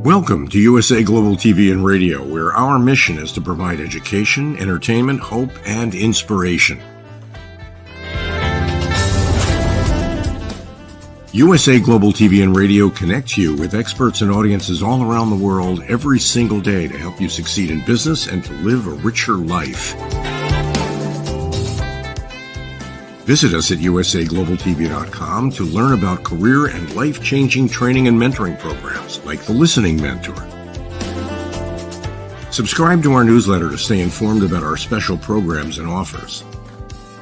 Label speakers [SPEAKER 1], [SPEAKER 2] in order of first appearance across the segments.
[SPEAKER 1] Welcome to USA Global TV and Radio, where our mission is to provide education, entertainment, hope, and inspiration. USA Global TV and Radio connects you with experts and audiences all around the world every single day to help you succeed in business and to live a richer life. Visit us at usaglobaltv.com to learn about career and life-changing training and mentoring programs like the Listening Mentor. Subscribe to our newsletter to stay informed about our special programs and offers.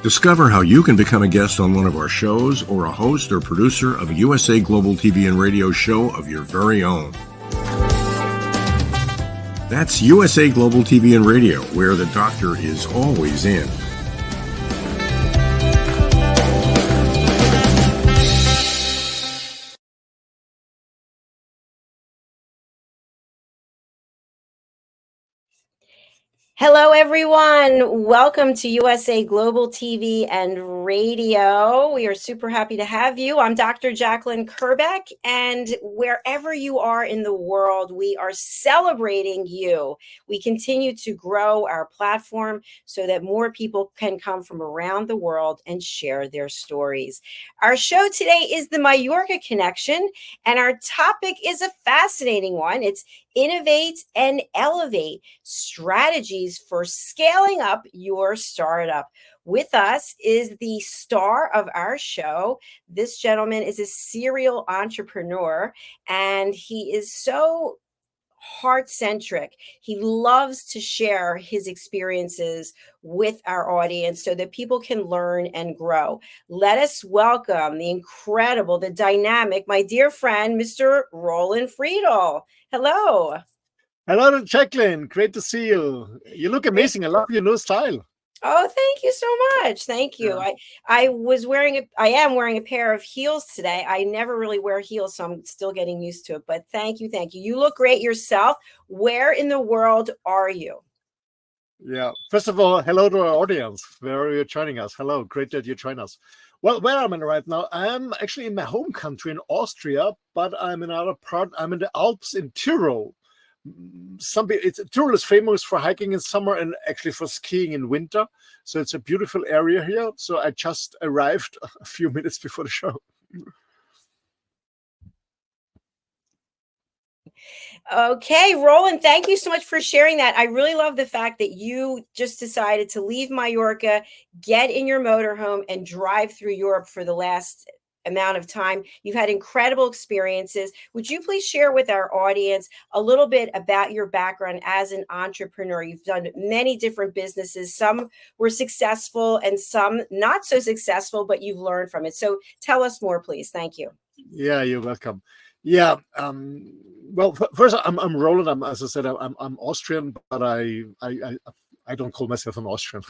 [SPEAKER 1] Discover how you can become a guest on one of our shows or a host or producer of a USA Global TV and Radio show of your very own. That's USA Global TV and Radio, where the doctor is always in.
[SPEAKER 2] Hello, everyone. Welcome to USA Global TV and Radio. We are super happy to have you. I'm Dr. JACALYN KERBECK, and wherever you are in the world, we are celebrating you. We continue to grow our platform so that more people can come from around the world and share their stories. Our show today is the Mallorca Connection, and our topic is a fascinating one. It's Innovate and Elevate strategies for scaling up your startup. With us is the star of our show. This gentleman is a serial entrepreneur, and he is so heart-centric. He loves to share his experiences with our audience so that people can learn and grow. Let us welcome the incredible, the dynamic, my dear friend, Mr. Roland Fredel. Hello.
[SPEAKER 3] Hello, JACALYN. Great to see you. You look amazing. I love your new style.
[SPEAKER 2] Oh, thank you so much. Thank you.
[SPEAKER 3] Yeah.
[SPEAKER 2] I am wearing a pair of heels today. I never really wear heels, so I'm still getting used to it. But thank you. You look great yourself. Where in the world are you?
[SPEAKER 3] Yeah. First of all, hello to our audience. Where are you joining us? Hello. Great that you join us. Well, where am I right now? I'm actually in my home country in Austria, but I'm in another part. I'm in the Alps in Tyrol. Tyrol is famous for hiking in summer and actually for skiing in winter. So it's a beautiful area here. So I just arrived a few minutes before the show.
[SPEAKER 2] Okay, Roland, thank you so much for sharing that. I really love the fact that you just decided to leave Mallorca, get in your motorhome, and drive through Europe for the last amount of time. You've had incredible experiences. Would you please share with our audience a little bit about your background as an entrepreneur? You've done many different businesses. Some were successful and some not so successful, but you've learned from it. So tell us more, please. Thank you.
[SPEAKER 3] Yeah, you're welcome. Yeah. Well, first, I'm Roland. As I said, I'm Austrian, but I I don't call myself an Austrian.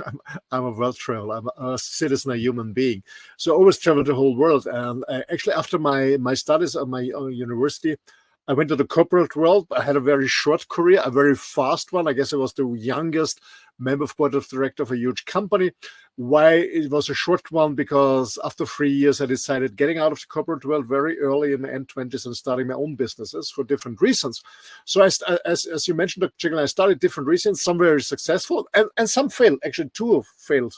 [SPEAKER 3] I'm a world traveler. I'm a citizen, a human being. So I always travel the whole world. And actually, after my studies at my university, I went to the corporate world. I had a very short career, a very fast one. I guess I was the youngest member of board of director of a huge company. Why it was a short one? Because after 3 years, I decided getting out of the corporate world very early in my end 20s and starting my own businesses for different reasons. So as you mentioned, Dr. JACALYN, I started different reasons, some very successful and some failed. Actually, two have failed.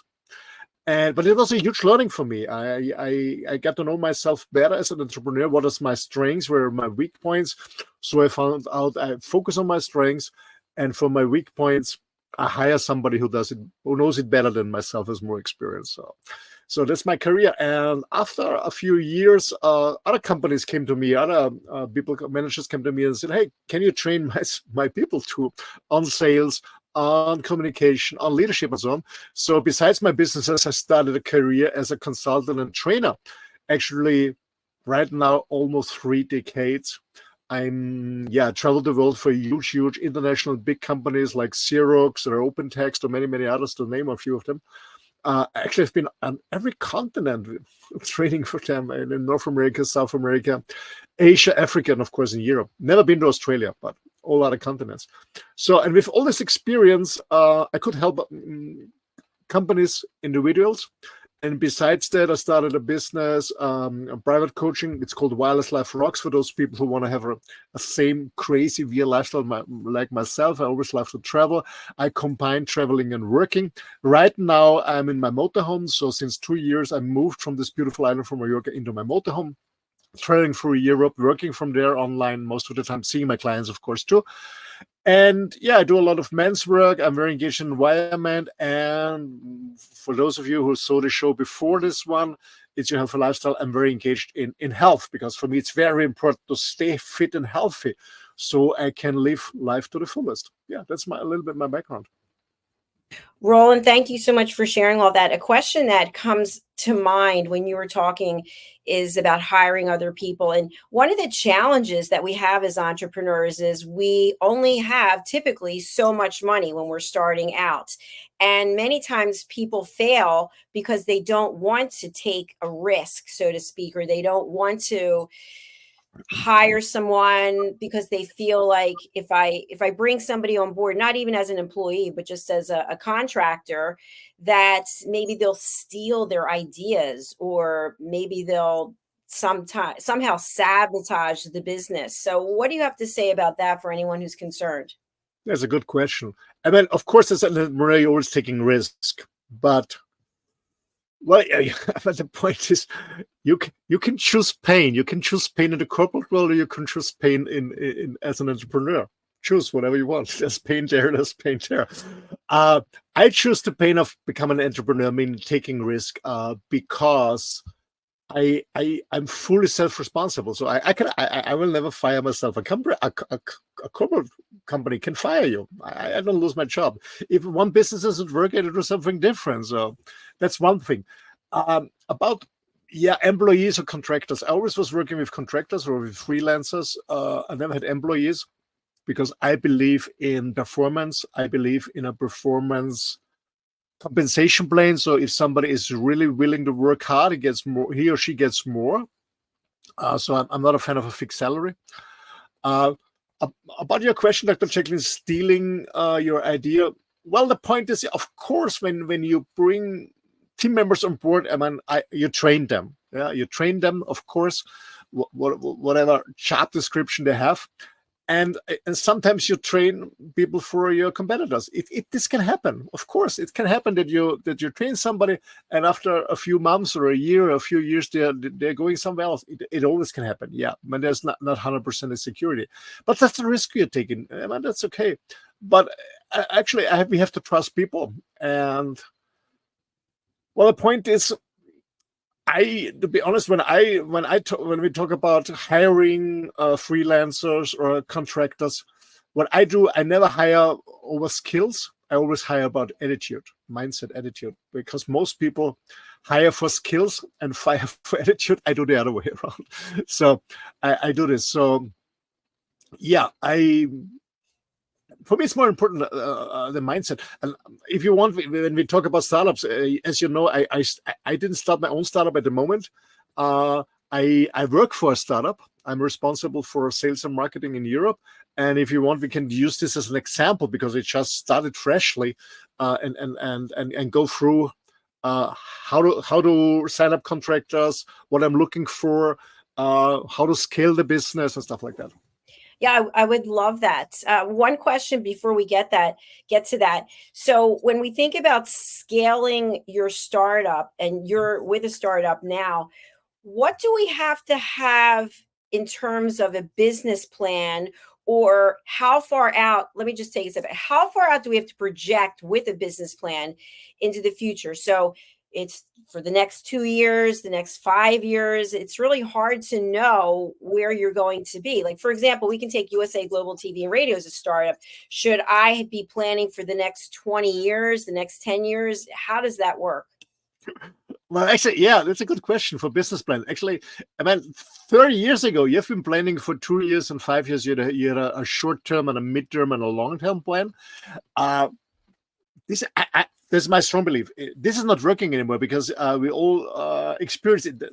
[SPEAKER 3] But it was a huge learning for me. I got to know myself better as an entrepreneur. What is my strengths? Where are my weak points? So I found out I focus on my strengths, and for my weak points, I hire somebody who knows it better than myself, has more experience. So that's my career. And after a few years, other companies came to me, other managers came to me and said, "Hey, can you train my people on sales, on communication, on leadership, and so on?" So besides my businesses, I started a career as a consultant and trainer. Actually, right now, almost 3 decades. I'm traveled the world for huge international big companies like Xerox or OpenText or many others, to name a few of them. Actually, I've been on every continent training for them, in North America, South America, Asia, Africa, and of course in Europe. Never been to Australia, but all other continents. So, and with all this experience, I could help companies, individuals. And besides that, I started a business, a private coaching. It's called Wireless Life Rocks, for those people who want to have a same crazy real lifestyle like myself. I always love to travel. I combine traveling and working. Right now, I'm in my motorhome. So since 2 years, I moved from this beautiful island from Mallorca into my motorhome, traveling through Europe, working from there online most of the time, seeing my clients, of course, too. And I do a lot of men's work. I'm very engaged in environment. And for those of you who saw the show before this one, It's Your Healthy Lifestyle, I'm very engaged in health, because for me, it's very important to stay fit and healthy so I can live life to the fullest. Yeah, that's a little bit my background.
[SPEAKER 2] Roland, thank you so much for sharing all that. A question that comes to mind when you were talking is about hiring other people. And one of the challenges that we have as entrepreneurs is we only have typically so much money when we're starting out. And many times people fail because they don't want to take a risk, so to speak, or they don't want to hire someone because they feel like if I bring somebody on board, not even as an employee, but just as a contractor, that maybe they'll steal their ideas, or maybe they'll somehow sabotage the business. So what do you have to say about that for anyone who's concerned?
[SPEAKER 3] That's a good question. I mean, of course, as an entrepreneur, you're always taking risk, but but the point is, you can choose pain. You can choose pain in the corporate world, or you can choose pain in as an entrepreneur. Choose whatever you want. There's pain there. There's pain there. I choose the pain of becoming an entrepreneur, I mean taking risk, because I'm fully self-responsible. So I will never fire myself. A corporate company can fire you. I don't lose my job. If one business doesn't work, I do something different. So that's one thing. About employees or contractors. I always was working with contractors or with freelancers. I never had employees, because I believe in performance. I believe in a performance compensation plan. So if somebody is really willing to work hard, he or she gets more. So I'm not a fan of a fixed salary. About your question, Dr. JACALYN, stealing your idea. Well, the point is, of course, when you bring team members on board, I mean, you train them. Yeah, you train them, of course, whatever job description they have. And sometimes you train people for your competitors. This can happen. Of course, it can happen that you train somebody, and after a few months or a year or a few years, they're going somewhere else. It always can happen. Yeah, but there's not 100% of security. But that's the risk you're taking. I mean, that's okay. But actually, we have to trust people. And well, the point is, to be honest, when we talk about hiring freelancers or contractors, what I do, I never hire over skills. I always hire about attitude, mindset, attitude, because most people hire for skills and fire for attitude. I do the other way around. So I do this. So yeah, for me, it's more important the mindset. And if you want, when we talk about startups, as you know, I didn't start my own startup at the moment. I work for a startup. I'm responsible for sales and marketing in Europe. And if you want, we can use this as an example because it just started freshly, and go through how to sign up contractors, what I'm looking for, how to scale the business and stuff like that.
[SPEAKER 2] Yeah, I would love that. One question before we get to that. So when we think about scaling your startup, and you're with a startup now, what do we have to have in terms of a business plan, or how far out? Let me just take a step back. How far out do we have to project with a business plan into the future? So it's for the next 2 years, the next 5 years. It's really hard to know where you're going to be. Like, for example, we can take USA Global TV and Radio as a startup. Should I be planning for the next 20 years, the next 10 years? How does that work?
[SPEAKER 3] Well, actually, yeah, that's a good question for business plan. Actually, I mean, 30 years ago, you've been planning for 2 years and 5 years. You had a short-term and a mid-term and a long-term plan. This is my strong belief. This is not working anymore because we all experience it. The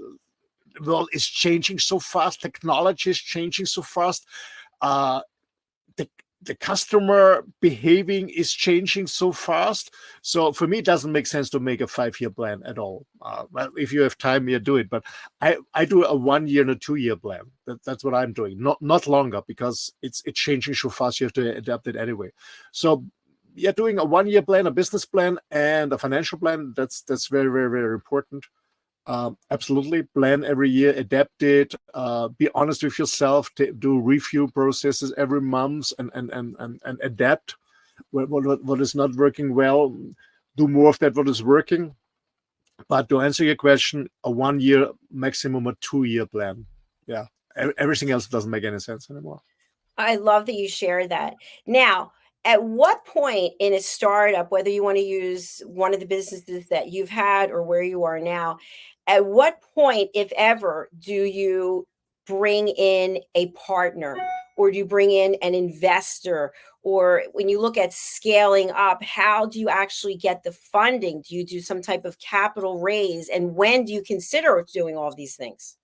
[SPEAKER 3] world is changing so fast. Technology is changing so fast. The customer behaving is changing so fast. So for me, it doesn't make sense to make a 5-year plan at all. Well, if you have time, you do it. But I do a 1 year and a 2 year plan. That's what I'm doing. Not longer, because it's changing so fast. You have to adapt it anyway. So yeah, doing a 1 year plan, a business plan, and a financial plan, that's very, very, very important. Absolutely. Plan every year, adapt it, be honest with yourself, do review processes every month, and adapt what is not working well, do more of that what is working. But to answer your question, a 1 year, maximum a 2 year plan. Yeah, everything else doesn't make any sense anymore.
[SPEAKER 2] I love that you share that. Now, at what point in a startup, whether you want to use one of the businesses that you've had or where you are now, at what point, if ever, do you bring in a partner, or do you bring in an investor? Or when you look at scaling up, how do you actually get the funding? Do you do some type of capital raise? And when do you consider doing all of these things?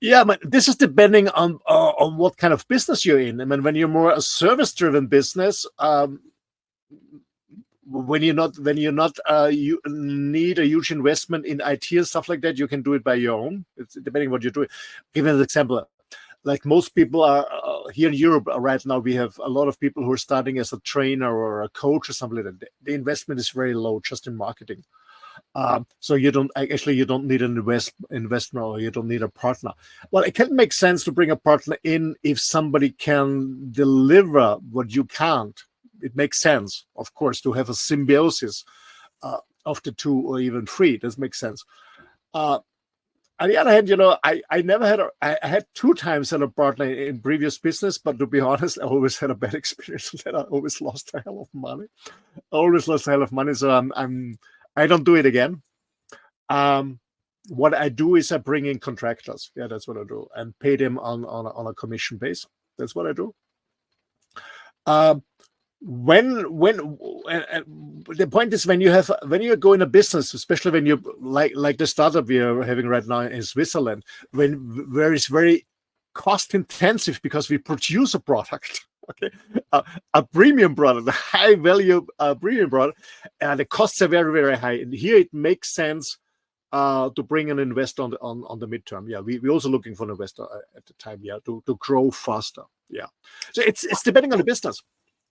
[SPEAKER 3] Yeah, but this is depending on what kind of business you're in. I mean, when you're more a service-driven business, when you're not, you need a huge investment in IT and stuff like that, you can do it by your own. It's depending what you're doing. Give an example. Like most people are here in Europe right now, we have a lot of people who are starting as a trainer or a coach or something like that. The investment is very low just in marketing. So you don't need an investment, or you don't need a partner. Well, it can make sense to bring a partner in if somebody can deliver what you can't. It makes sense, of course, to have a symbiosis of the two, or even three. This makes sense. On the other hand, I never had I had 2 times had a partner in previous business, but to be honest, I always had a bad experience with that. I always lost a hell of money. So I don't do it again. What I do is I bring in contractors. Yeah, that's what I do, and pay them on a commission base. That's what I do. When the point is, when you go in a business, especially when you like the startup we are having right now in Switzerland, where it's very cost intensive because we produce a product. Okay, a premium product, a high value premium product, and the costs are very, very high. And here it makes sense to bring an investor on the midterm. Yeah, we're also looking for an investor at the time. Yeah, to grow faster. Yeah, so it's depending on the business.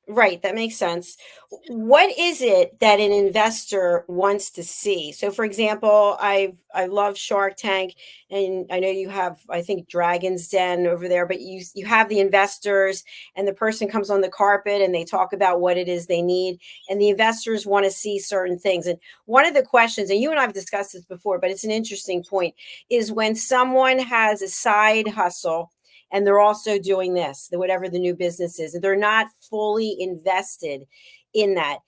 [SPEAKER 2] Right, that makes sense. What is it that an investor wants to see? So, for example, I love Shark Tank, and I know you have, I think, Dragon's Den over there, but you have the investors, and the person comes on the carpet and they talk about what it is they need, and the investors want to see certain things. And one of the questions, and you and I have discussed this before, but it's an interesting point, is when someone has a side hustle and they're also doing this, whatever the new business is, they're not fully invested in that.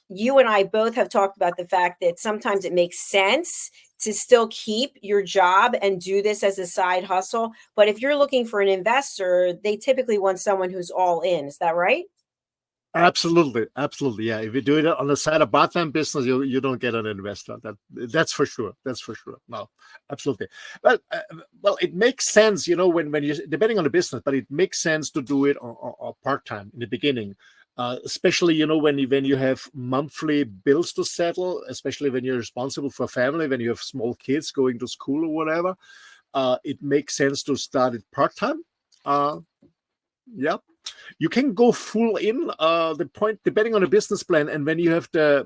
[SPEAKER 2] You and I both have talked about the fact that sometimes it makes sense to still keep your job and do this as a side hustle. But if you're looking for an investor, they typically want someone who's all in. Is that right?
[SPEAKER 3] Absolutely, absolutely. Yeah, if you do it on the side of part-time business, you don't get an investor. That's for sure. That's for sure. No, absolutely. Well, well, it makes sense, when you depending on the business, but it makes sense to do it on part-time in the beginning, especially when you have monthly bills to settle, especially when you're responsible for a family, when you have small kids going to school or whatever. It makes sense to start it part-time. Yeah, you can go full in the point depending on the business plan, and when you have the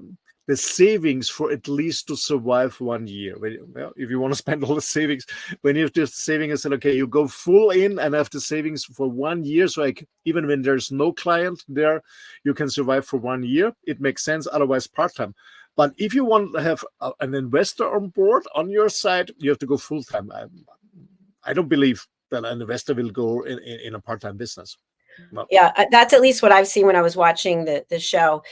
[SPEAKER 3] savings for at least to survive 1 year. If you want to spend all the savings, when you have the savings, and okay, you go full in and have the savings for 1 year, so even when there's no client there, you can survive for 1 year. It makes sense. Otherwise, part-time. But if you want to have an investor on board on your side, you have to go full-time. I don't believe that an investor will go in a part-time business. No.
[SPEAKER 2] Yeah, that's at least what I've seen when I was watching the show.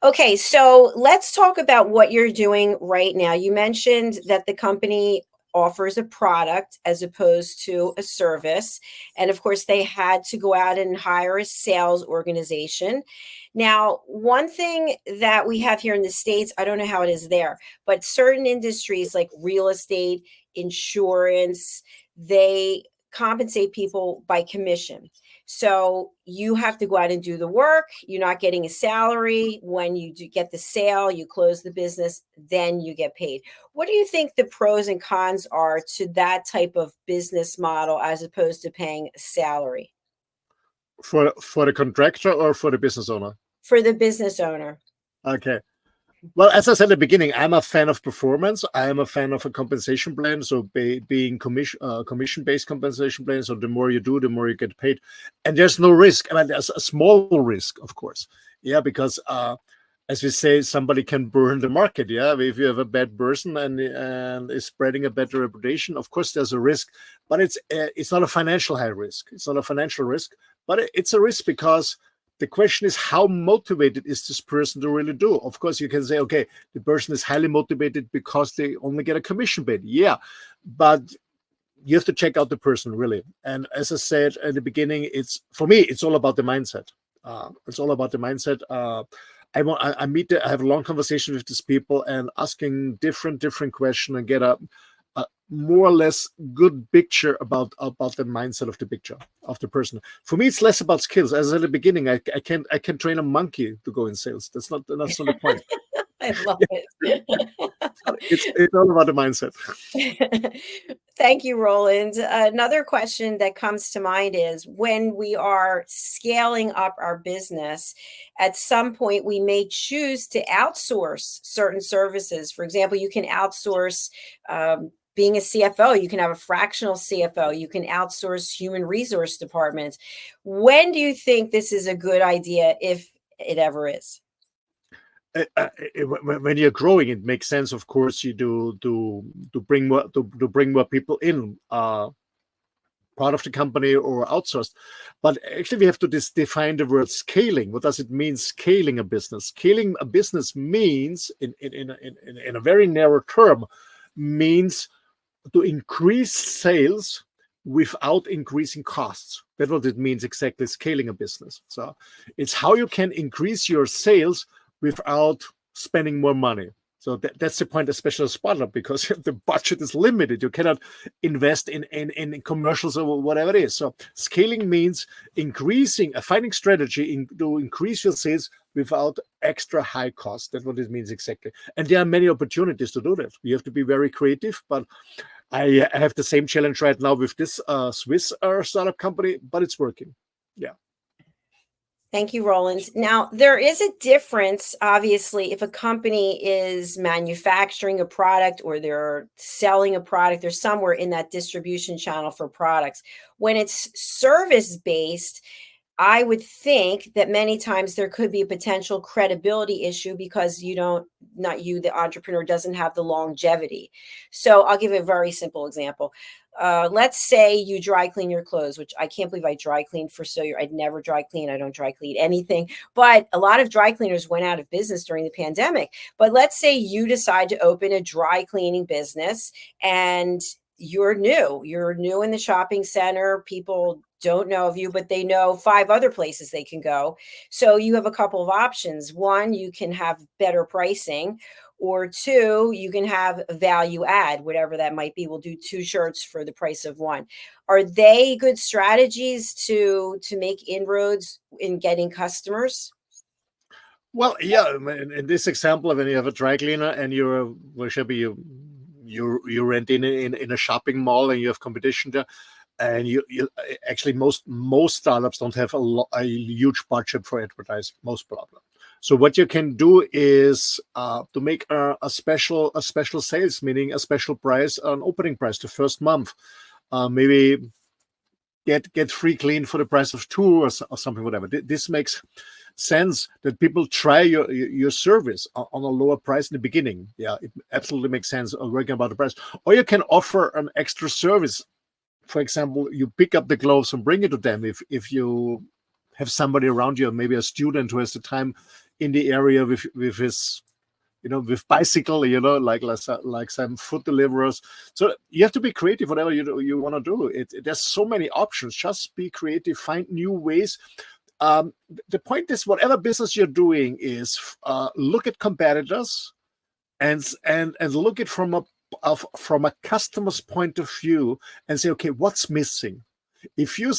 [SPEAKER 2] Okay, so let's talk about what you're doing right now. You mentioned that the company offers a product as opposed to a service. And of course, they had to go out and hire a sales organization. Now, one thing that we have here in the States, I don't know how it is there, but certain industries like real estate, insurance, they compensate people by commission. So you have to go out and do the work. You're not getting a salary. When you do get the sale, you close the business, then you get paid. What do you think the pros and cons are to that type of business model as opposed to paying a salary?
[SPEAKER 3] For the contractor or for the business owner?
[SPEAKER 2] For the business owner.
[SPEAKER 3] Okay. Well, as I said at the beginning, I'm a fan of performance. I am a fan of a compensation plan. So being commission-based compensation plan. So the more you do, the more you get paid. And there's no risk. I mean, there's a small risk, of course. Yeah, because as we say, somebody can burn the market. Yeah, if you have a bad person and is spreading a bad reputation, of course there's a risk. But it's not a financial high risk. It's not a financial risk, but it's a risk because the question is, how motivated is this person to really do? Of course, you can say, okay, the person is highly motivated because they only get a commission paid. Yeah, but you have to check out the person really. And as I said at the beginning, for me, it's all about the mindset. It's all about the mindset. I have a long conversation with these people and asking different questions and get a more or less good picture about the mindset of the picture of the person. For me, it's less about skills. As I said at the beginning, I can train a monkey to go in sales. That's not the point.
[SPEAKER 2] I love it.
[SPEAKER 3] It's all about the mindset.
[SPEAKER 2] Thank you, Roland. Another question that comes to mind is when we are scaling up our business, at some point we may choose to outsource certain services. For example, you can outsource being a CFO, you can have a fractional CFO, you can outsource human resource departments. When do you think this is a good idea, if it ever is?
[SPEAKER 3] When you're growing, it makes sense, of course, you to bring more people in, part of the company or outsourced. But actually, we have to define the word scaling. What does it mean, scaling a business? Scaling a business means, in a very narrow term, means to increase sales without increasing costs. That's what it means exactly, scaling a business. So it's how you can increase your sales without spending more money. So that's the point, especially a startup, because the budget is limited. You cannot invest in commercials or whatever it is. So scaling means increasing, a finding strategy to increase your sales without extra high cost. That's what it means exactly. And there are many opportunities to do that. You have to be very creative, but I have the same challenge right now with this Swiss startup company, but it's working. Yeah.
[SPEAKER 2] Thank you, Roland. Now, there is a difference, obviously, if a company is manufacturing a product or they're selling a product, they're somewhere in that distribution channel for products. When it's service-based, I would think that many times there could be a potential credibility issue because the entrepreneur doesn't have the longevity. So I'll give a very simple example. Let's say you dry clean your clothes, which I can't believe I dry cleaned for so years. I'd never dry clean. I don't dry clean anything. But a lot of dry cleaners went out of business during the pandemic. But let's say you decide to open a dry cleaning business and you're new in the shopping center. People don't know of you, but they know 5 other places they can go. So you have a couple of options. One, you can have better pricing, or 2, you can have value add, whatever that might be. We'll do 2 shirts for the price of 1. Are they good strategies to make inroads in getting customers?
[SPEAKER 3] Well, yeah. In this example, when you have a dry cleaner and you're, well, should be you rent in a shopping mall and you have competition there, and you actually most startups don't have a huge budget for advertising, most probably. So what you can do is to make a special sales, meaning a special price, an opening price the first month, maybe get free clean for the price of 2 or something, whatever. This makes sense, that people try your service on a lower price in the beginning. Yeah, it absolutely makes sense, working about the price. Or you can offer an extra service. For example, you pick up the gloves and bring it to them if you have somebody around you, maybe a student who has the time in the area with his, with bicycle, like some food deliverers. So you have to be creative, whatever you want to do. There's so many options. Just be creative, find new ways. The point is, whatever business you're doing is look at competitors and look at from a customer's point of view and say, okay, what's missing? If you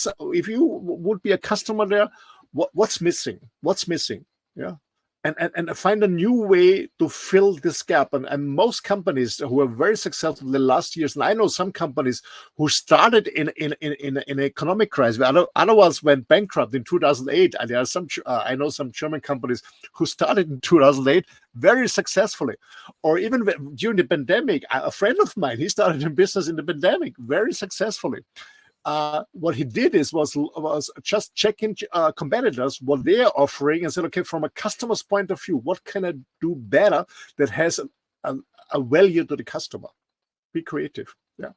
[SPEAKER 3] would be a customer there, what's missing? Yeah. And find a new way to fill this gap. And most companies who are very successful in the last years, and I know some companies who started in an economic crisis, otherwise went bankrupt in 2008. And there are I know some German companies who started in 2008 very successfully, or even during the pandemic. A friend of mine, he started in business in the pandemic very successfully. What he did was just checking competitors, what they're offering, and said, okay, from a customer's point of view, what can I do better that has a value to the customer? Be creative. Yeah.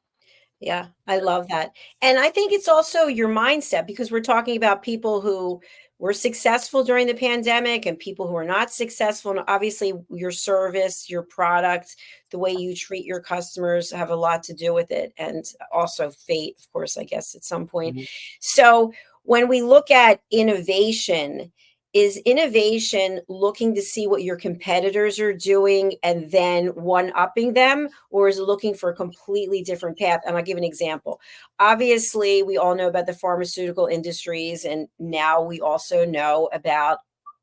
[SPEAKER 2] Yeah, I love that. And I think it's also your mindset, because we're talking about people who were successful during the pandemic and people who are not successful. And obviously your service, your product, the way you treat your customers have a lot to do with it. And also fate, of course, I guess at some point.
[SPEAKER 3] Mhm.
[SPEAKER 2] So when we look at innovation, is innovation looking to see what your competitors are doing and then one-upping them, or is it looking for a completely different path? And I'll give an example. Obviously, we all know about the pharmaceutical industries, and now we also know about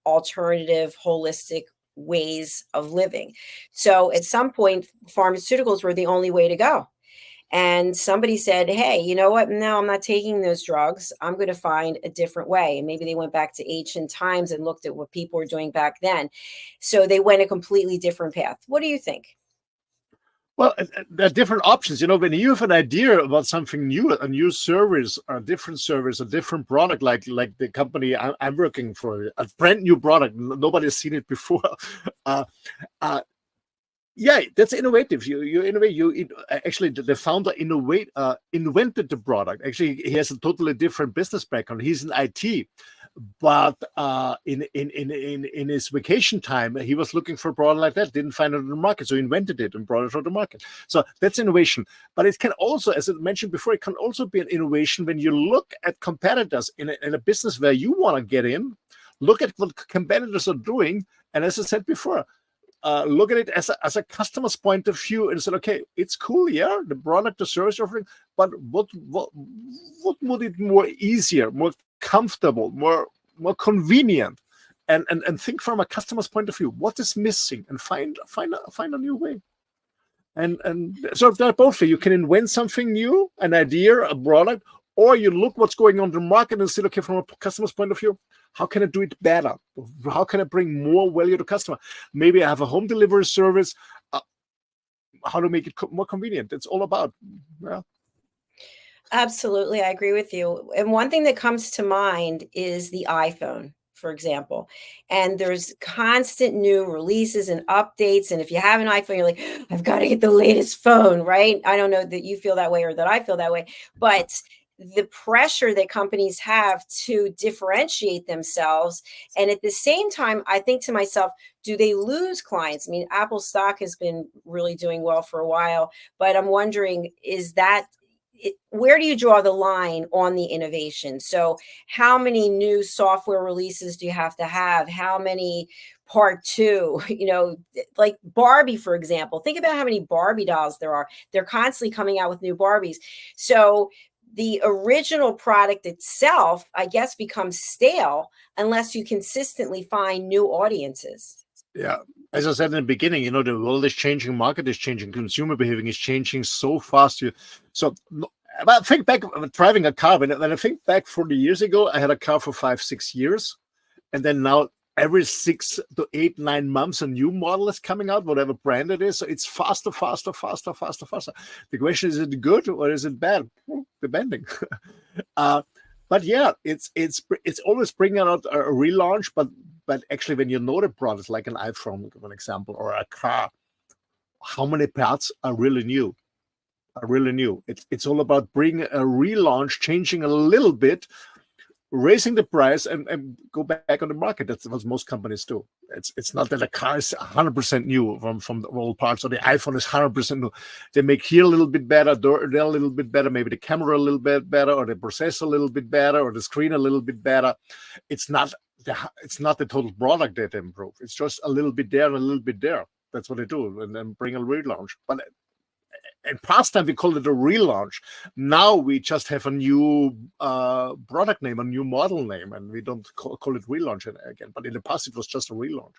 [SPEAKER 2] alternative, holistic ways of living. So at some point, pharmaceuticals were the only way to go. And somebody said, hey, you know what? No, I'm not taking those drugs. I'm going to find a different way. And maybe they went back to ancient times and looked at what people were doing back then. So they went a completely different path. What do you think?
[SPEAKER 3] Well, there are different options. When you have an idea about something new, a new service, or a different product, like the company I'm working for, a brand new product, nobody's seen it before. Yeah, that's innovative. You innovate. Actually, the founder invented the product. Actually, he has a totally different business background. He's in IT, but in his vacation time, he was looking for a product like that. Didn't find it on the market, so he invented it and brought it to the market. So that's innovation. But it can also, as I mentioned before, it can also be an innovation when you look at competitors in a business where you want to get in. Look at what competitors are doing, and as I said before, look at it as a customer's point of view and said, okay, it's cool, yeah, the product, the service offering, but what would it more easier, more comfortable, more convenient, and think from a customer's point of view, what is missing, and find a new way. And so there are both. You can invent something new, an idea, a product, or you look what's going on in the market and say, okay, from a customer's point of view, how can I do it better? How can I bring more value to customer? Maybe I have a home delivery service. How to make it more convenient? It's all about. Yeah.
[SPEAKER 2] Absolutely. I agree with you. And one thing that comes to mind is the iPhone, for example. And there's constant new releases and updates. And if you have an iPhone, you're like, I've got to get the latest phone, right? I don't know that you feel that way or that I feel that way, but the pressure that companies have to differentiate themselves. And at the same time, I think to myself, do they lose clients? I mean, Apple stock has been really doing well for a while, but I'm wondering, is that where do you draw the line on the innovation? So how many new software releases do you have to have? How many part two, like Barbie, for example? Think about how many Barbie dolls there are. They're constantly coming out with new Barbies. So the original product itself, I guess, becomes stale unless you consistently find new audiences.
[SPEAKER 3] Yeah. As I said in the beginning, the world is changing, market is changing, consumer behavior is changing so fast. But think back driving a car. When I think back 40 years ago, I had a car for 5-6 years. And then now every 6 to 8, 9 months, a new model is coming out, whatever brand it is. So it's faster. The question is it good or is it bad? Depending. But yeah, it's always bringing out a relaunch, but actually when you know the product, like an iPhone, for example, or a car, how many parts are really new? It's all about bringing a relaunch, changing a little bit, raising the price and go back on the market. That's what most companies do. It's not that a car is 100% new from the old parts, or the iPhone is 100% new. They make here a little bit better, there a little bit better, maybe the camera a little bit better, or the processor a little bit better, or the screen a little bit better. It's not the total product that they improve. It's just a little bit there and a little bit there. That's what they do, and then bring a relaunch. But in past time, we called it a relaunch. Now we just have a new product name, a new model name, and we don't call it relaunch again. But in the past, it was just a relaunch.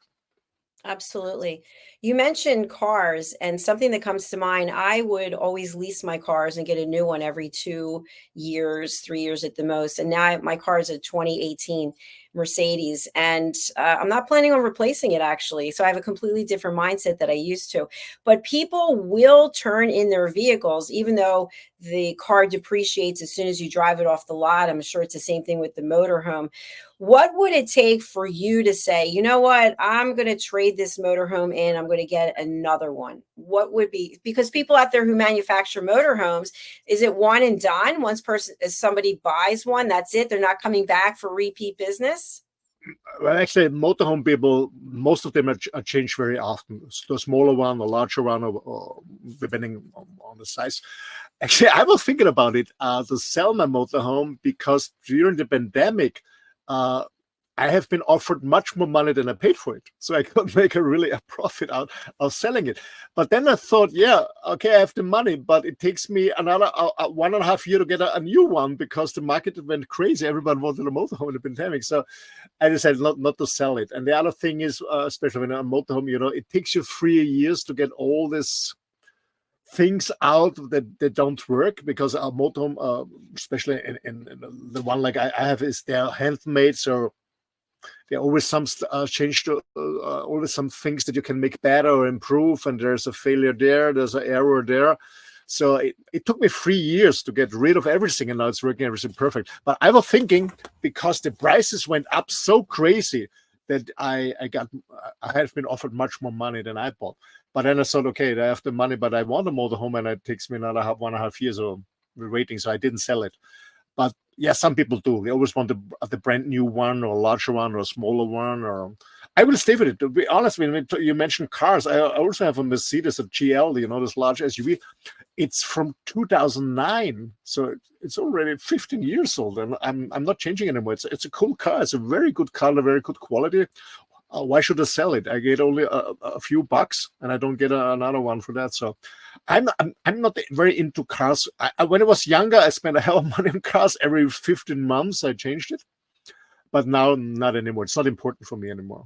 [SPEAKER 2] Absolutely. You mentioned cars, and something that comes to mind, I would always lease my cars and get a new one every 2 years, 3 years at the most. And now my car is a 2018 Mercedes, and I'm not planning on replacing it, actually. So I have a completely different mindset that I used to. But people will turn in their vehicles, even though the car depreciates as soon as you drive it off the lot. I'm sure it's the same thing with the motorhome. What would it take for you to say, you know what, I'm going to trade this motorhome in, I'm going to get another one? What would be, because people out there who manufacture motorhomes, is it one and done? If somebody buys one, that's it? They're not coming back for repeat business?
[SPEAKER 3] Well, actually, motorhome people, most of them are changed very often. The smaller one, the larger one, or depending on the size. Actually, I was thinking about it to sell my motorhome, because during the pandemic, I have been offered much more money than I paid for it. So I could make a profit out of selling it. But then I thought, yeah, okay, I have the money, but it takes me another 1.5 years to get a new one, because the market went crazy. Everyone wanted a motorhome in the pandemic. So I decided not to sell it. And the other thing is, especially when I'm a motorhome, it takes you 3 years to get all this things out that don't work, because our motorhome, especially in the one like I have, is they're handmade. So there are always some change to always some things that you can make better or improve, and there's a failure there, there's an error there. So it took me 3 years to get rid of everything, and now it's working everything perfect. But I was thinking, because the prices went up so crazy, that I have been offered much more money than I bought. But then I thought, okay, I have the money, but I want a motorhome, and it takes me another 1.5 years of waiting, so I didn't sell it. But yeah, some people do. They always want the brand new one, or a larger one, or a smaller one. Or I will stay with it. To be honest, when you mentioned cars, I also have a Mercedes, a GL, this large SUV. It's from 2009, so it's already 15 years old, and I'm not changing anymore. It's a cool car. It's a very good color, very good quality. Why should I sell it? I get only a few bucks, and I don't get another one for that. So I'm not very into cars. When I was younger, I spent a hell of money on cars. Every 15 months, I changed it. But now, not anymore. It's not important for me anymore.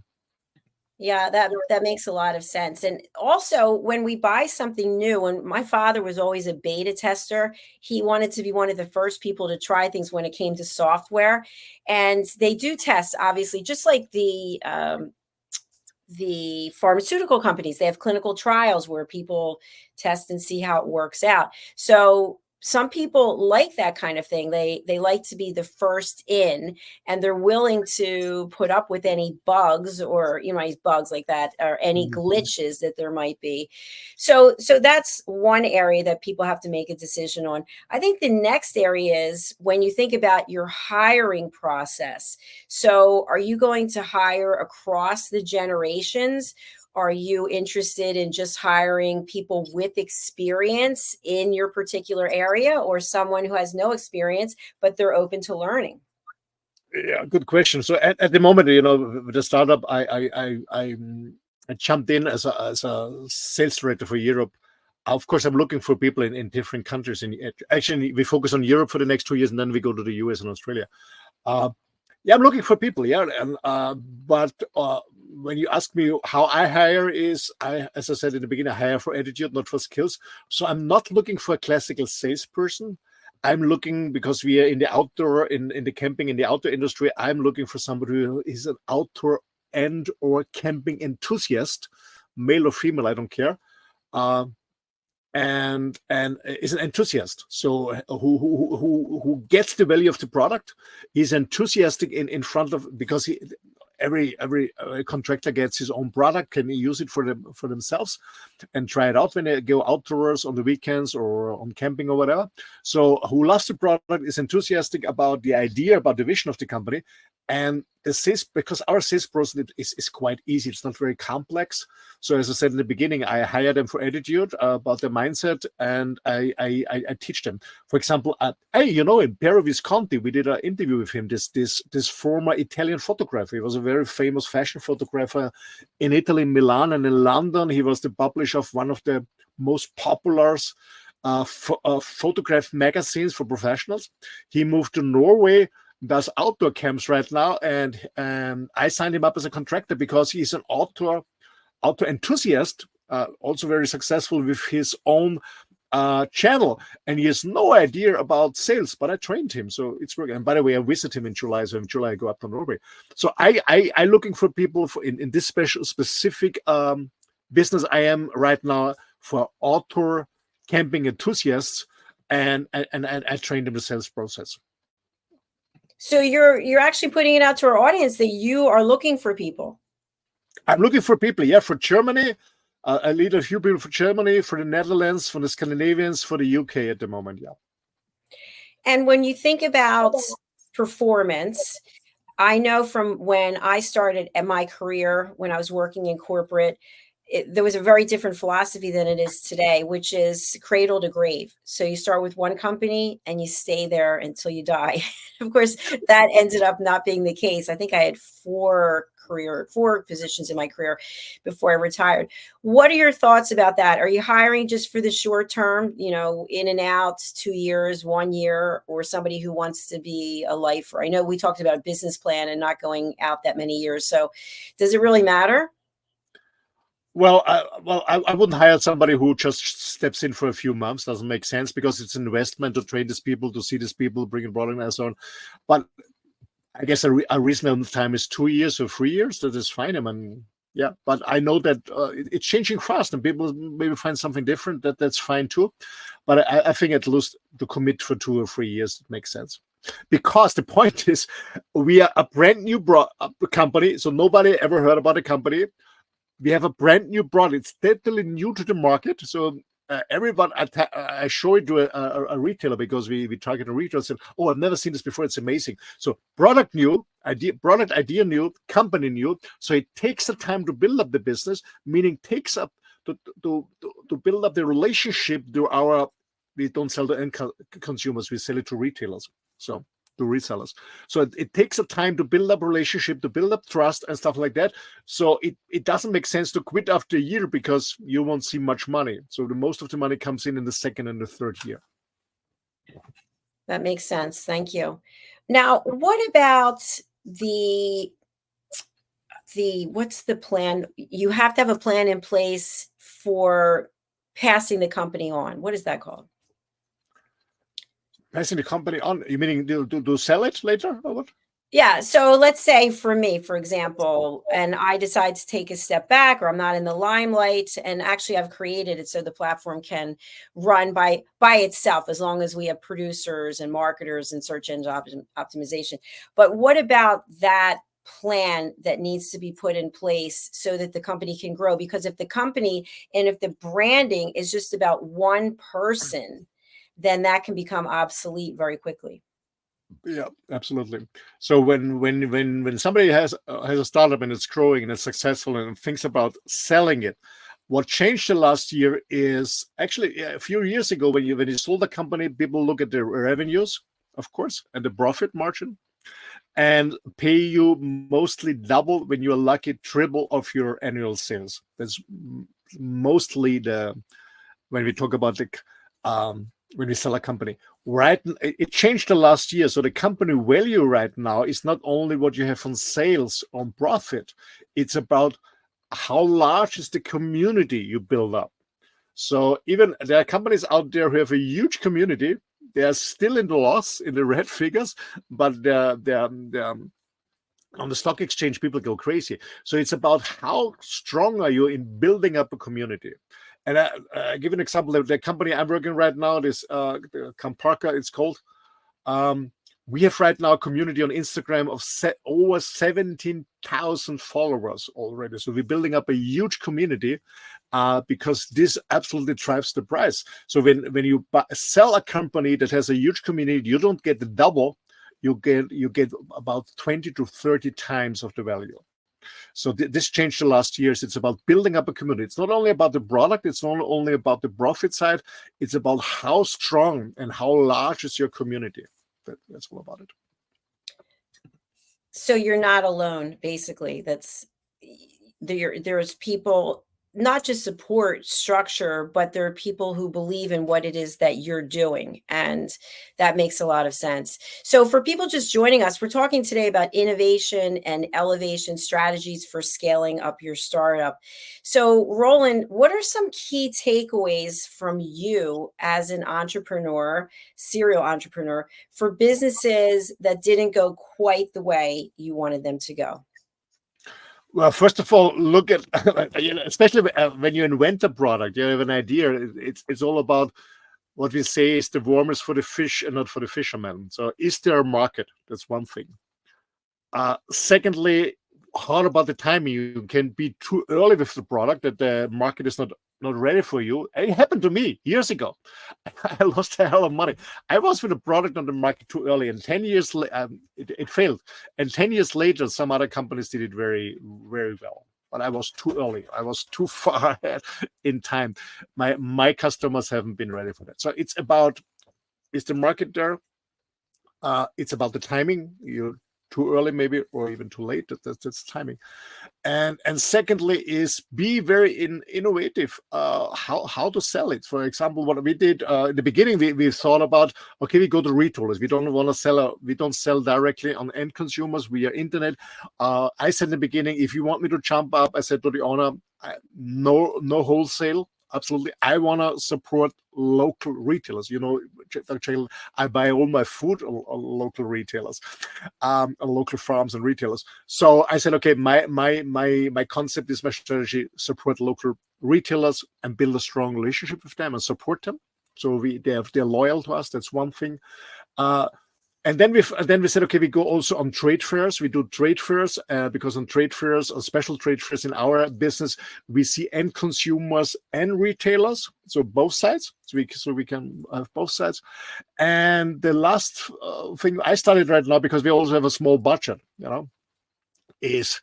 [SPEAKER 2] Yeah, that makes a lot of sense. And also, when we buy something new, and my father was always a beta tester, he wanted to be one of the first people to try things when it came to software. And they do test, obviously, just like the pharmaceutical companies. They have clinical trials where people test and see how it works out. So some people like that kind of thing. They like to be the first in, and they're willing to put up with any bugs, or bugs like that, or any glitches that there might be. So that's one area that people have to make a decision on. I think the next area is when you think about your hiring process. So are you going to hire across the generations, Are you interested in just hiring people with experience in your particular area, or someone who has no experience, but they're open to learning?
[SPEAKER 3] Yeah, good question. So at the moment, with the startup, I jumped in as a sales director for Europe. Of course, I'm looking for people in different countries. And actually, we focus on Europe for the next 2 years, and then we go to the US and Australia. Yeah, I'm looking for people. Yeah, and but when you ask me how I hire, as I said in the beginning, I hire for attitude, not for skills. So I'm not looking for a classical salesperson. I'm looking, because we are in the outdoor, in the camping, in the outdoor industry. I'm looking for somebody who is an outdoor and or camping enthusiast, male or female, I don't care. And is an enthusiast, so who gets the value of the product. He's enthusiastic in front of, because every contractor gets his own product, can use it for themselves and try it out when they go outdoors on the weekends or on camping or whatever. So who loves the product, is enthusiastic about the idea, about the vision of the company. And the sales, because our sales process is quite easy, it's not very complex. So as I said in the beginning, I hire them for attitude, about their mindset, and I teach them. For example, in Piero Visconti, we did an interview with him. This former Italian photographer. He was a very famous fashion photographer in Italy, Milan, and in London. He was the publisher of one of the most popular photograph magazines for professionals. He moved to Norway, does outdoor camps right now, and I signed him up as a contractor because he's an outdoor enthusiast, also very successful with his own channel, and he has no idea about sales, but I trained him, so it's working. And by the way, I visit him in July, so in July I go up to Norway. So I looking for people in this specific business I am right now, for outdoor camping enthusiasts, and I trained them the sales process.
[SPEAKER 2] So you're actually putting it out to our audience that you are looking for people.
[SPEAKER 3] I'm looking for people, yeah, for Germany. I lead a few people for Germany, for the Netherlands, for the Scandinavians, for the UK at the moment, yeah.
[SPEAKER 2] And when you think about performance, I know from when I started at my career, when I was working in corporate, there was a very different philosophy than it is today, which is cradle to grave. So you start with one company and you stay there until you die. Of course, that ended up not being the case. I think I had four positions in my career before I retired. What are your thoughts about that? Are you hiring just for the short term, in and out, 2 years, 1 year, or somebody who wants to be a lifer? I know we talked about a business plan and not going out that many years. So does it really matter?
[SPEAKER 3] Well, I wouldn't hire somebody who just steps in for a few months. Doesn't make sense, because it's an investment to train these people, to see these people, bring a product and so on. But I guess a reasonable time is 2 years or 3 years. That is fine. I mean, yeah. But I know that it's changing fast, and people maybe find something different. That's fine too. But I think at least to commit for 2 or 3 years, it makes sense. Because the point is, we are a brand new company, so nobody ever heard about the company. We have a brand new product. It's totally new to the market. So everyone, I show it to a retailer, because we target a retailer, and said, "Oh, I've never seen this before. It's amazing." So product new, product idea new, company new. So it takes the time to build up the business, meaning takes up to build up the relationship to we don't sell to end consumers, we sell it to retailers. So to resellers. So it takes a time to build up relationship, to build up trust and stuff like that. So it doesn't make sense to quit after a year, because you won't see much money. So the most of the money comes in the second and the third year.
[SPEAKER 2] That makes sense. Thank you. Now, what about what's the plan? You have to have a plan in place for passing the company on. What is that called?
[SPEAKER 3] Passing the company on? You meaning to sell it later, or what?
[SPEAKER 2] Yeah. So let's say for me, for example, and I decide to take a step back, or I'm not in the limelight, and actually I've created it so the platform can run by itself, as long as we have producers and marketers and search engine optimization. But what about that plan that needs to be put in place so that the company can grow? Because if the branding is just about one person, then that can become obsolete very quickly.
[SPEAKER 3] Yeah, absolutely. So when somebody has a startup and it's growing and it's successful and thinks about selling it, what changed the last year is actually a few years ago when you sold a company, people look at the revenues, of course, and the profit margin, and pay you mostly double, when you're lucky triple of your annual sales. That's mostly the when we talk about when we sell a company. Right, it changed the last year. So the company value right now is not only what you have on sales, on profit, it's about how large is the community you build up. So even there are companies out there who have a huge community, they are still in the loss, in the red figures, but they're on the stock exchange, people go crazy. So it's about how strong are you in building up a community. And I give an example of the company I'm working right now, this Kamparka, it's called. We have right now a community on Instagram of over 17,000 followers already. So we're building up a huge community because this absolutely drives the price. So when you sell a company that has a huge community, you don't get the double. You get about 20 to 30 times of the value. So this changed the last years. It's about building up a community. It's not only about the product. It's not only about the profit side. It's about how strong and how large is your community. That's all about it.
[SPEAKER 2] So you're not alone, basically. There's people, not just support structure, but there are people who believe in what it is that you're doing. And that makes a lot of sense. So for people just joining us, we're talking today about innovation and elevation strategies for scaling up your startup. So Roland, what are some key takeaways from you as an entrepreneur, serial entrepreneur, for businesses that didn't go quite the way you wanted them to go?
[SPEAKER 3] Well, first of all, look at, especially when you invent a product, you have an idea. It's all about what we say is the worm is for the fish and not for the fisherman. So is there a market? That's one thing. Secondly, how about the timing? You can be too early with the product that the market is not ready for you. It happened to me years ago. I lost a hell of money. I was with a product on the market too early, and 10 years it failed. And 10 years later, some other companies did it very, very well. But I was too early. I was too far ahead in time. My customers haven't been ready for that. So it's about, is the market there? It's about the timing. You're too early maybe, or even too late. That's timing. And secondly is be very innovative, how to sell it. For example, what we did in the beginning, we thought about, okay, we go to retailers. We don't want to sell, we don't sell directly on end consumers via internet. I said in the beginning, if you want me to jump up, I said to the owner, no wholesale. Absolutely. I want to support local retailers. You know, I buy all my food on local retailers, on local farms and retailers. So I said, okay, my concept is, my strategy, support local retailers and build a strong relationship with them and support them. So they're loyal to us. That's one thing. And then we said, okay, we go also on trade fairs. We do trade fairs because on trade fairs, or special trade fairs in our business, we see end consumers and retailers, so both sides. So we can have both sides. And the last thing I started right now, because we also have a small budget, is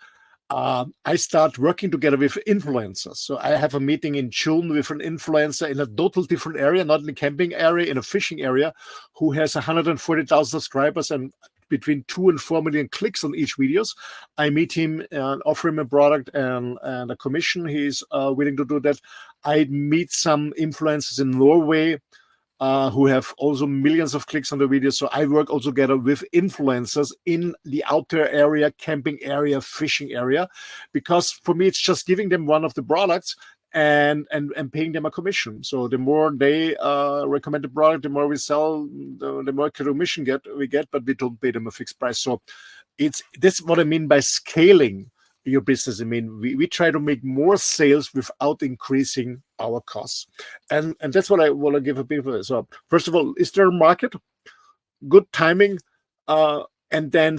[SPEAKER 3] I start working together with influencers. So I have a meeting in June with an influencer in a total different area, not in the camping area, in a fishing area, who has 140,000 subscribers and between 2 and 4 million clicks on each videos. I meet him and offer him a product and a commission. He's willing to do that. I meet some influencers in Norway who have also millions of clicks on the videos. So I work also together with influencers in the outdoor area, camping area, fishing area, because for me, it's just giving them one of the products and paying them a commission. So the more they recommend the product, the more we sell, the more commission we get, but we don't pay them a fixed price. So this is what I mean by scaling your business. I mean, we try to make more sales without increasing our costs. And that's what I want to give a bit of it. So first of all, is there a market? Good timing, and then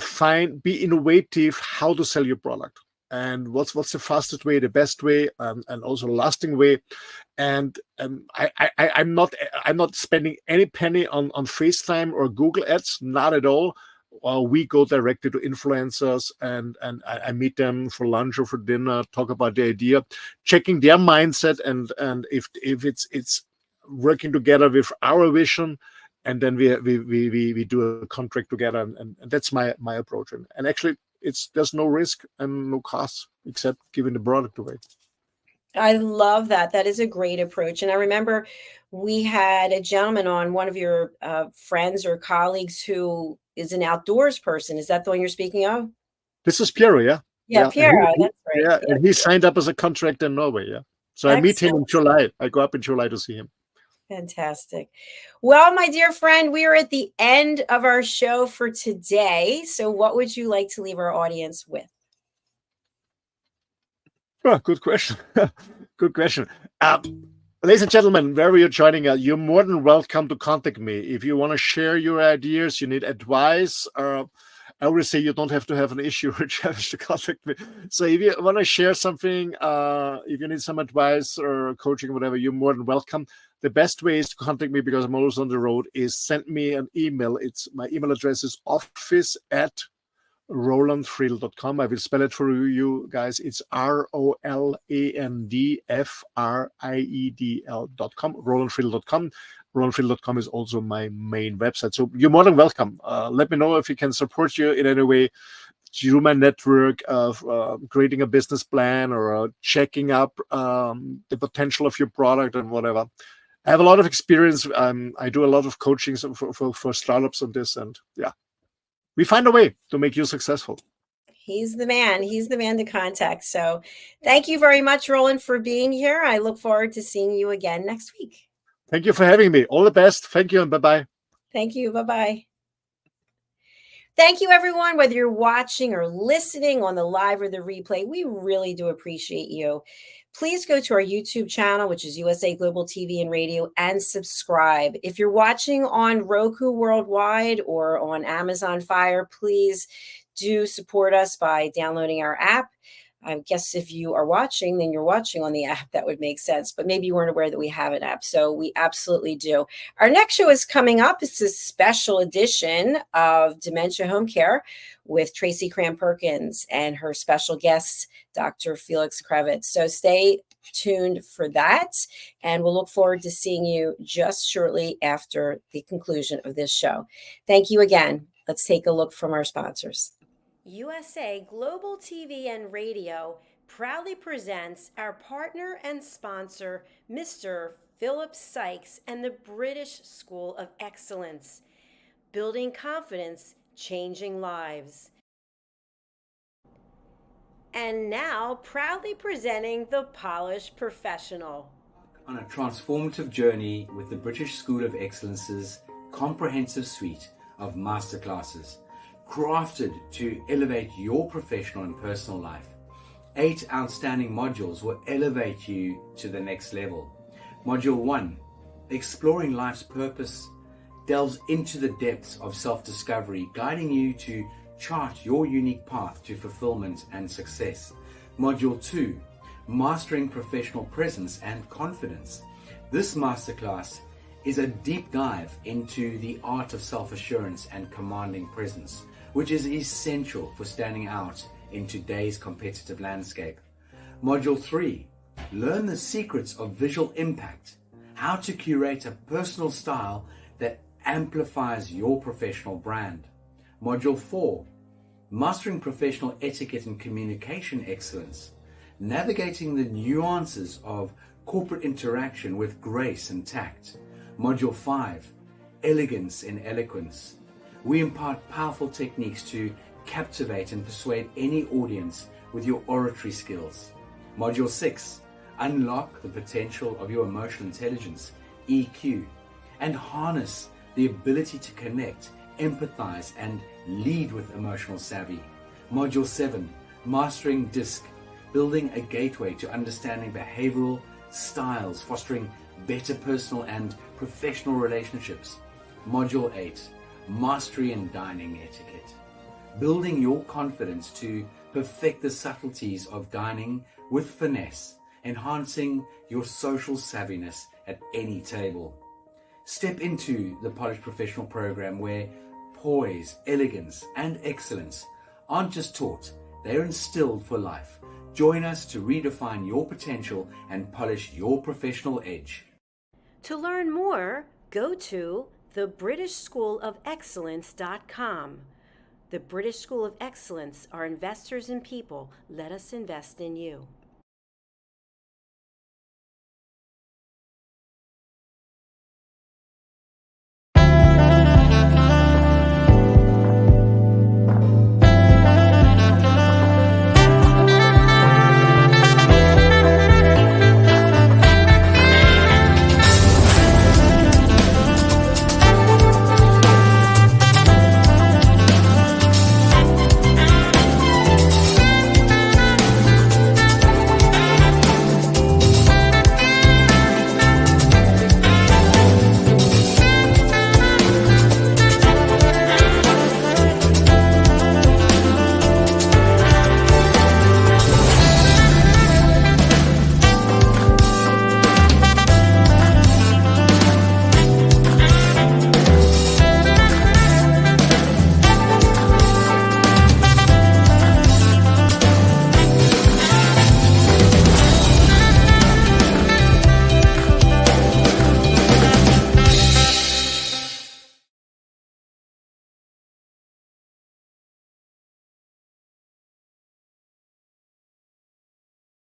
[SPEAKER 3] be innovative how to sell your product. and what's the fastest way, the best way, and also lasting way. And I'm not spending any penny on FaceTime or Google ads, not at all. We go directly to influencers, and I meet them for lunch or for dinner, talk about the idea, checking their mindset, and if it's working together with our vision, and then we do a contract together, and that's my approach. And actually, there's no risk and no cost except giving the product away.
[SPEAKER 2] I love that. That is a great approach. And I remember we had a gentleman on, one of your friends or colleagues, who is an outdoors person. Is that the one you're speaking of?
[SPEAKER 3] This is Piero, yeah.
[SPEAKER 2] Yeah, Piero, that's right.
[SPEAKER 3] Yeah, and he signed up as a contractor in Norway, yeah. So I meet him in July. I go up in July to see him.
[SPEAKER 2] Fantastic. Well, my dear friend, we are at the end of our show for today. So what would you like to leave our audience with?
[SPEAKER 3] Oh, good question. Good question. Ladies and gentlemen, wherever you're joining us, you're more than welcome to contact me. If you want to share your ideas, you need advice, I always say you don't have to have an issue or challenge to contact me. So if you want to share something, if you need some advice or coaching, whatever, you're more than welcome. The best way is to contact me, because I'm always on the road, is send me an email. My email address is office@rolandfriedl.com. I will spell it for you guys. It's ROLANDFRIEDL.com, rolandfriedl.com. rolandfriedl.com is also my main website. So you're more than welcome. Let me know if we can support you in any way through my network of creating a business plan or checking up the potential of your product and whatever. I have a lot of experience. I do a lot of coaching for startups on this, and yeah, we find a way to make you successful.
[SPEAKER 2] He's the man. He's the man to contact. So thank you very much, Roland, for being here. I look forward to seeing you again next week.
[SPEAKER 3] Thank you for having me. All the best. Thank you, and bye-bye.
[SPEAKER 2] Thank you. Bye-bye. Thank you, everyone, whether you're watching or listening on the live or the replay. We really do appreciate you. Please go to our YouTube channel, which is USA Global TV and Radio, and subscribe. If you're watching on Roku worldwide or on Amazon Fire, please do support us by downloading our app. I guess if you are watching, then you're watching on the app. That would make sense. But maybe you weren't aware that we have an app. So we absolutely do. Our next show is coming up. It's a special edition of Dementia Home Care with Tracy Cram-Perkins and her special guest, Dr. Felix Kravitz. So stay tuned for that. And we'll look forward to seeing you just shortly after the conclusion of this show. Thank you again. Let's take a look from our sponsors. USA Global TV and Radio proudly presents our partner and sponsor, Mr. Philip Sykes and the British School of Excellence, building confidence, changing lives. And now, proudly presenting the Polished Professional.
[SPEAKER 4] On a transformative journey with the British School of Excellence's comprehensive suite of masterclasses, crafted to elevate your professional and personal life. 8 outstanding modules will elevate you to the next level. Module 1, Exploring Life's Purpose, delves into the depths of self-discovery, guiding you to chart your unique path to fulfillment and success. Module 2, Mastering Professional Presence and Confidence. This masterclass is a deep dive into the art of self-assurance and commanding presence, which is essential for standing out in today's competitive landscape. Module 3, Learn the secrets of visual impact, how to curate a personal style that amplifies your professional brand. Module 4, Mastering Professional Etiquette and Communication Excellence, navigating the nuances of corporate interaction with grace and tact. Module 5, Elegance in Eloquence. We impart powerful techniques to captivate and persuade any audience with your oratory skills. Module 6, Unlock the potential of your emotional intelligence, EQ, and harness the ability to connect, empathize, and lead with emotional savvy. Module 7, Mastering DISC, building a gateway to understanding behavioral styles, fostering better personal and professional relationships. Module 8, Mastery in Dining Etiquette, building your confidence to Perfect the subtleties of dining with finesse, enhancing your social savviness at any table. Step into the Polished Professional program where poise, elegance, and excellence aren't just taught, they're instilled for life. Join us to redefine your potential and polish your professional edge.
[SPEAKER 2] To learn more, go to thebritishschoolofexcellence.com. The British School of Excellence are investors in people. Let us invest in you.